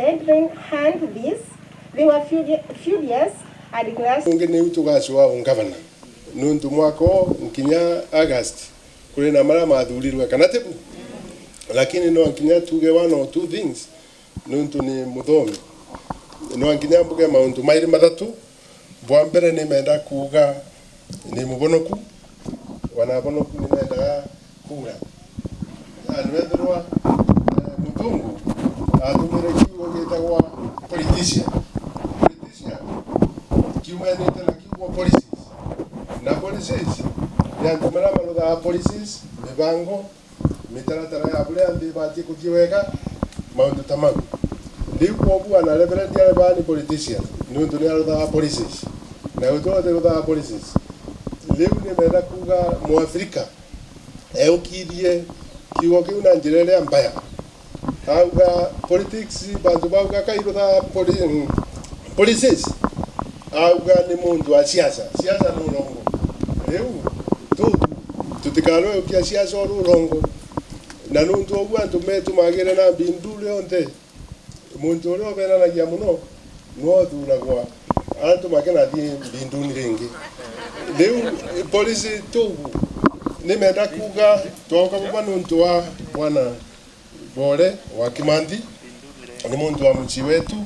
Then hand this, they were furious and declared. Ngene utugacwa ungavana nuntu mwako nkinya August kuri na mara mathurirwe kana tebu lakini no nkinya tuge one or two things nuntu ni muthomi no nkinya mbuge mauntu mairi mathatu bwa mbere ni menda kuga ni mubonoku wanabonoku ni menda kura anwethirwa mutungu atumire kiugo gitagwa politician kiumanite na kiugo policies na policies ya ntumira marutha policies mibango mitaratara ya bure ambi bati kukiweka maundu tamagu ndiko bua na reverend ya bani politician nundu ni arutha policies na utoa de rutha policies leo ni menda kuga mu Afrika eukirie kiugo kiu na njirere mbaya auga politics bantu bauga kairutha policies auga ni mundu wa siasa no rongo leu tutikalo ukia siasa ro rongo na nundu ogu antu metu magere na bindule onte mundu ro bena na gia muno no thura kwa antu magena thi binduni ringi leu policy tugu ni menda kuga toka kwa nundu wa bwana Bore wa Kimandi ni mundu wa mchi wetu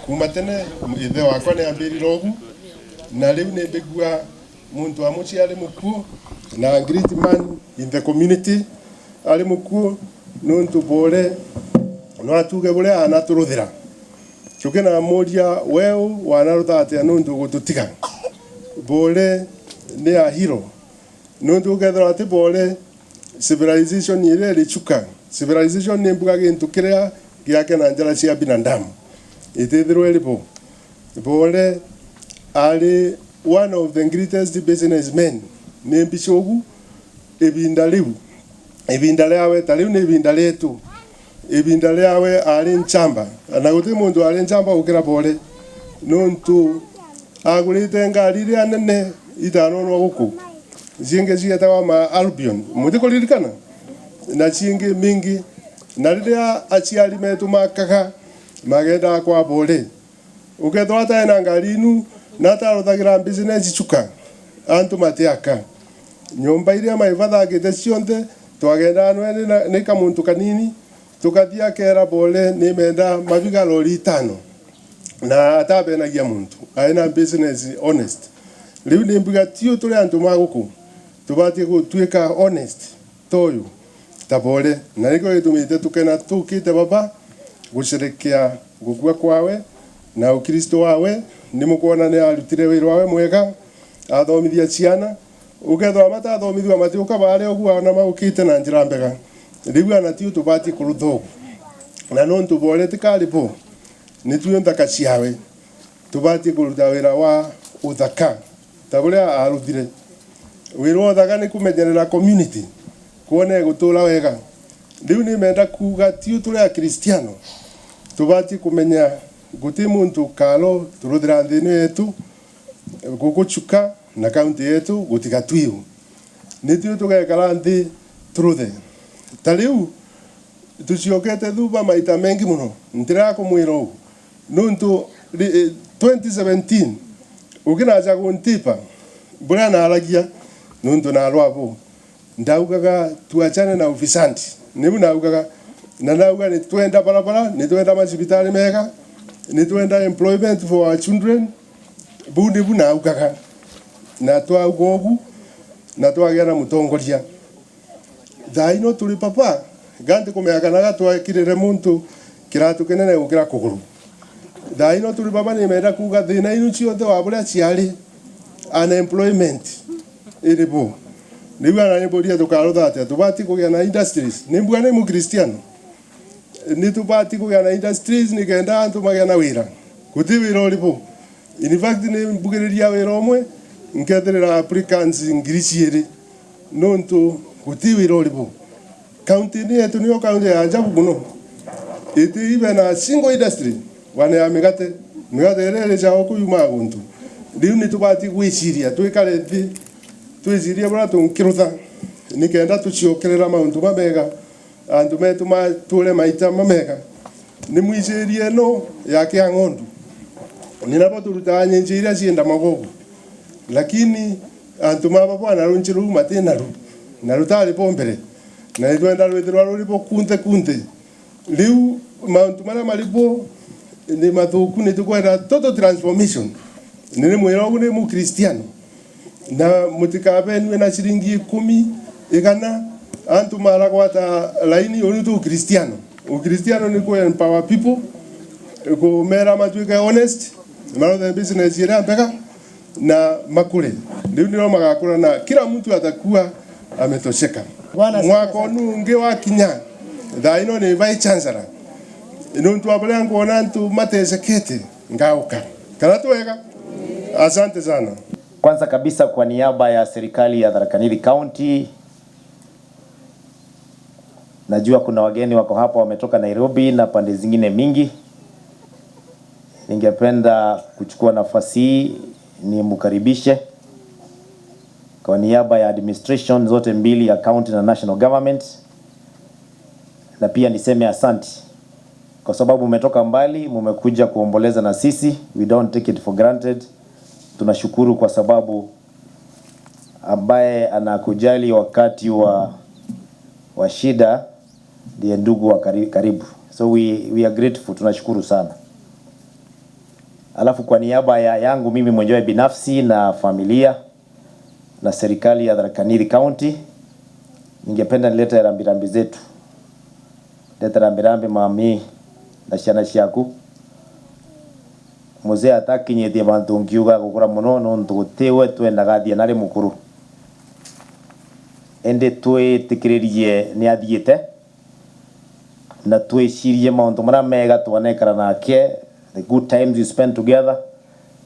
kuma tene ithe wakwa ni ambiri rogu na riu ni mbigua mundu wa mchi ali mukuo na great man in the community ali mukuo nuntu Bore no atuge bure anaturuthira tukena moria weu wanarutha atia nuntu gututiga Bore ni a hero nuntu gethera ati Bore civilization ile richuka civilization ni mbuga gintu kiria giake na njara cia binadamu itithirwe ilipo Bore ali one of the greatest businessmen ni bishogu ibinda liawe taliu ni ibinda letu ibinda liawe ali nchamba na guti mundu ali nchamba ukira Bore nuntu agurite ngari ria nene itano no guku zinge zietawa ma Albion mutikuririkana na cingi mingi na riria aciari metu makaga magenda kwa Bore ukethwa ta ena ngari inu na taruthagira business chuka antu matiaka nyumba iria maivathagite cionthe twagenda nwe ni kamuntu kanini tukathia kera Bore ni menda mabiga lori 5 na atabenagia muntu aina business honest riu ni mbuga tio turi antu maguku tubati gutuika honest toyu ta Bore na niko gitumite tukena tukite baba gusherekea gukua kwawe na ukristo wawe ni mukuona ni arutire wira wawe mwega athomithia ciana ukethwa matathomithwa matiuka bare ogua na maukite na njira mbega riu ana tiu tubati kurutho na nontu Bore tikaripo ni tuyo ndaka ciawe tubati kuruta wira wa uthaka ta buria arutire wira wa uthaka ni kumenyerera community kuone gutura wega riu ni menda kuga tiu turi a Kristiano tubati kumenya guti muntu kalo turuthira nthini yetu guguchuka na kaunti yetu gutika twiu ni tiu tugekara nthi turuthe tariu tuciokete thuba maita mengi muno ntira kumwira ugu nuntu 2017 ukinaja guntipa bura na aragia nuntu na rwabo ndaugaga tuachane na ufisandi nibu naugaga na nauga ni twenda barabara ni twenda masibitali mega ni twenda employment for our children bundi bu naugaga na twagogu na twagera mutongoria thaino tuli papa gante kumeakanaga twakirire muntu kiratu kinene gukira kuguru thaino tuli papa ni mera kuga thina inu ciothe wa buria ciari unemployment iribo nibu ana niboria tukarutha atia tubati kugia na industries nimbuga ni mu Kristiano ni tubati kugia na industries ni kenda antu magia na wira kuti wira ulipo in fact ni mbugiriria wira omwe nkethirira applicants ngiriciiri nontu kuti wira ulipo county ni yetu niyo county ya ajabu muno iti even a single industry wane ya migate rere jao kuyuma guntu riu ni tubati gwiciria twikare thi twicirie bora tunkirutha nikenda tuciokerera maundu mamega andu metu mature maita mamega ni mwicerie no ya Kiang'ondu ninapo turuta nyenjira cienda magogo lakini antu maba bwana runchiru matena ru na rutari pombere na itwenda rwithirwa ruripo kunte liu mauntu mara malipo ni mathuku ni tukwenda total transformation ni mwiro ni mu Kristiano na mutikabenwe na shilingi 10 igana antu mara kwata laini uri tu Kristiano Ukristiano ni ku empower people ku mera matuika honest mara the business yera mpaka na makule ndio ndio magakura na kila mtu atakuwa ametosheka. Mwaka unge wa kinya thaino ni vice chancellor ino mtu abale ngona mtu matesekete ngauka kana tuweka. Asante sana. Kwanza kabisa kwa niaba ya serikali ya Tharaka Nithi County, najua kuna wageni wako hapa wametoka Nairobi na pande zingine mingi. Ningependa kuchukua nafasi hii ni mkaribishe kwa niaba ya administration zote mbili ya county na national government, na pia niseme asante kwa sababu umetoka mbali, mmekuja kuomboleza na sisi. We don't take it for granted. Tunashukuru kwa sababu ambaye anakujali wakati wa shida ndiye ndugu wa karibu. So we are grateful, tunashukuru sana. Alafu kwa niaba yangu mimi mwenyewe binafsi na familia na serikali ya Tharaka Nithi County, ningependa nilete rambirambi zetu. Leta rambirambi mami na ciana ciaku. Muzee atakinyetie bantu ngiuga gukura muno no ntugutewe twendaga thia nari mukuru. Ende twitikirie ni athiete na twicirie mauntu mara mega twanekara nake, the good times you spend together.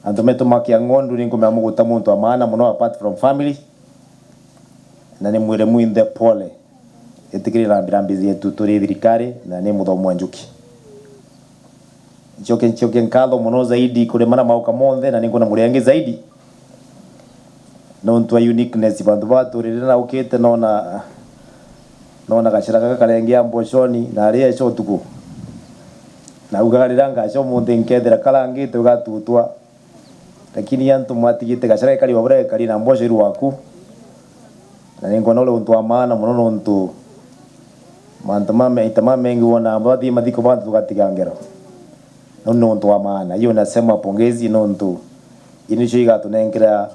And tometo Kiang'ondu ni ngomea muguta muntu wa maana muno apart from family. Na ni mwire muinde pole. Etikiri rambirambi zetu turi thirikari na ni Muthomu wa Njuki. Nchoke nkatho muno zaidi kuri mana mauka monthe na ningona muriange zaidi. No ntu wa uniqueness bantu baturire na ukite nona gacira gaka karengia mboshoni na aria ico tuku. Na ugagarira acio munthi nkethera karangite ugatutwa. Lakini yantu mwatigite gacira kali wabure kali na mbosho iru waku. Na ningona ule untu wa maana muno ntu itama mengi wona ambathi mathiko bantu tugatigangero. No untu wa maana hiyo nasema pongezi no ntu inisho igatunengera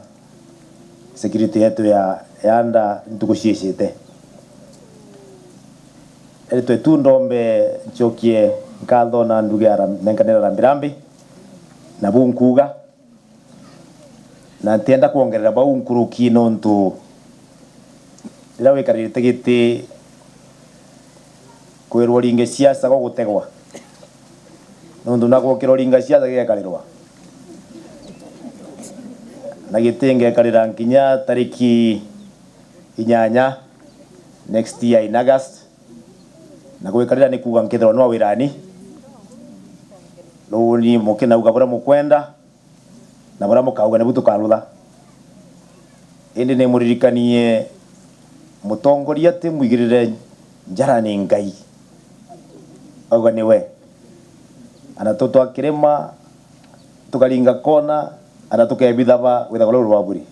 security yetu ya anda ntukushishite. Eto tundombe chokie nkatho na ndugara menkanera rambirambi na bunkuga na ntenda kuongerera bau nkuruki no ntu ila wikarite giti kwirwo ringe siasa go gutegwa no ndu nako kiroringa siasa gekarirwa na gitenge karira nkinya tariki 8 next year in August na gwekarira ni kuga nkethero no wirani no ni mukena ugabura mukwenda na bara mukauga ne butukarutha indi ne muririkanie mutongoria te muigirire njara ni Ngai oga niwe ana toto akirema tukaringa kona ana tukebithaba withagora rwaburi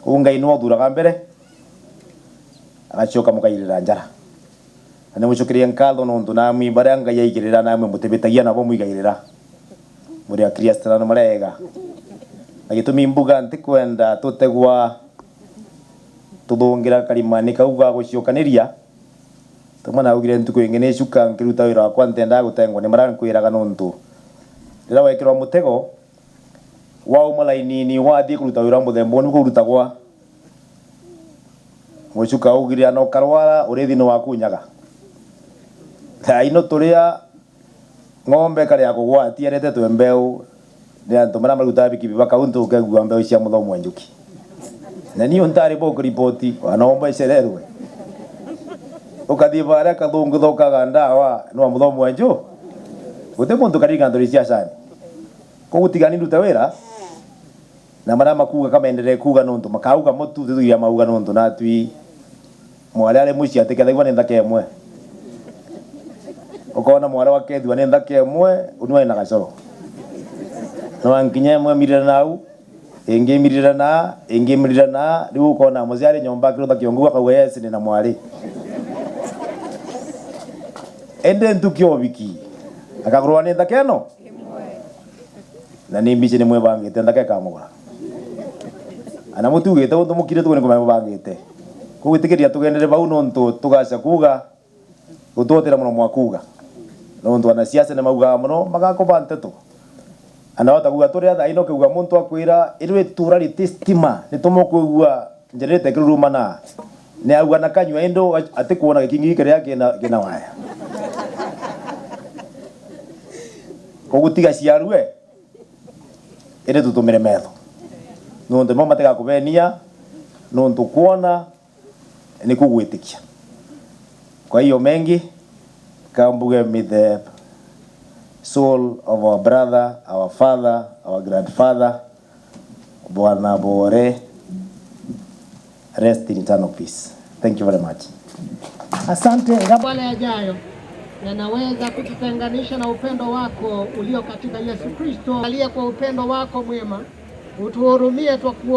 Ngai no thuraga mbere agacoka mukairira njara ane mucokiria nkatho no ntu namwi bara Ngai aigirira namwe mutibitagia nabo muigairira muri akristiano marega na gitumi mbuga ntikwenda tutegwa tuthungira karimani kauga guciokaniria tumana ugire ntuko ingene cuka nkiruta wira wakwa ntenda gutengwa ni mara nkwiraga no ntu rira wekirwa mutego wa umalaini ni wathi kuruta wira muthembo ni kurutagwa mucuka ugire no karwara uri thino waku nyaga ino turia ngombe kare akugwatia rete twembeu ni antu mara maruta biki baka untu kegwa mbeu cia Muthomu wa Njuki na niyo ntari bo ripoti anaomba icererwe ukathi bara kathungu thokaga ndawa no Muthomu wa Njuki gute muntu karinga ndori cia cani ko gutigani nduta wira na mara makuga kama endelee kuga nontu makauga mutu thuya mauga nontu natwi mwale ale muci atikethagwa ni ndake mwe ukona mwara wa Kethu ni thake mwe unwe na gacoro no ankinye mwe mirira nau ingi mirira na riu ukona muciari nyomba kirutha kiongu akauga yes ni na mwari ende ntukio wiki akagurwa ni thake no na ni mbici ni mwe bangite thake kamugura ana mutugite undu mukire tu ni kumwe bangite kugwitikiria tugendere bau nontu tugaca kuga gutotera muno mwakuga nontu ana siasa ne mauga muno magakoba nteto ana wata kuga turi atha ino kuga muntu akwira irwe turari testima ni tomokuigua njerete kiruruma na ne auga na kanywa endo ati kuona gikingi kire yake na waya kogutiga ciarue ere tutumire metho nontu mama tega kubenia nontu kuona ni kugwitikia kwa hiyo mengi kambuge with the soul of our brother, our father, our grandfather Bwana Bore, rest in eternal peace. Thank you very much. Asante. Bwana yajayo yanaweza kututenganisha na upendo wako ulio katika Yesu Kristo. Aliye kwa upendo wako mwema utuhurumie, twakuomba.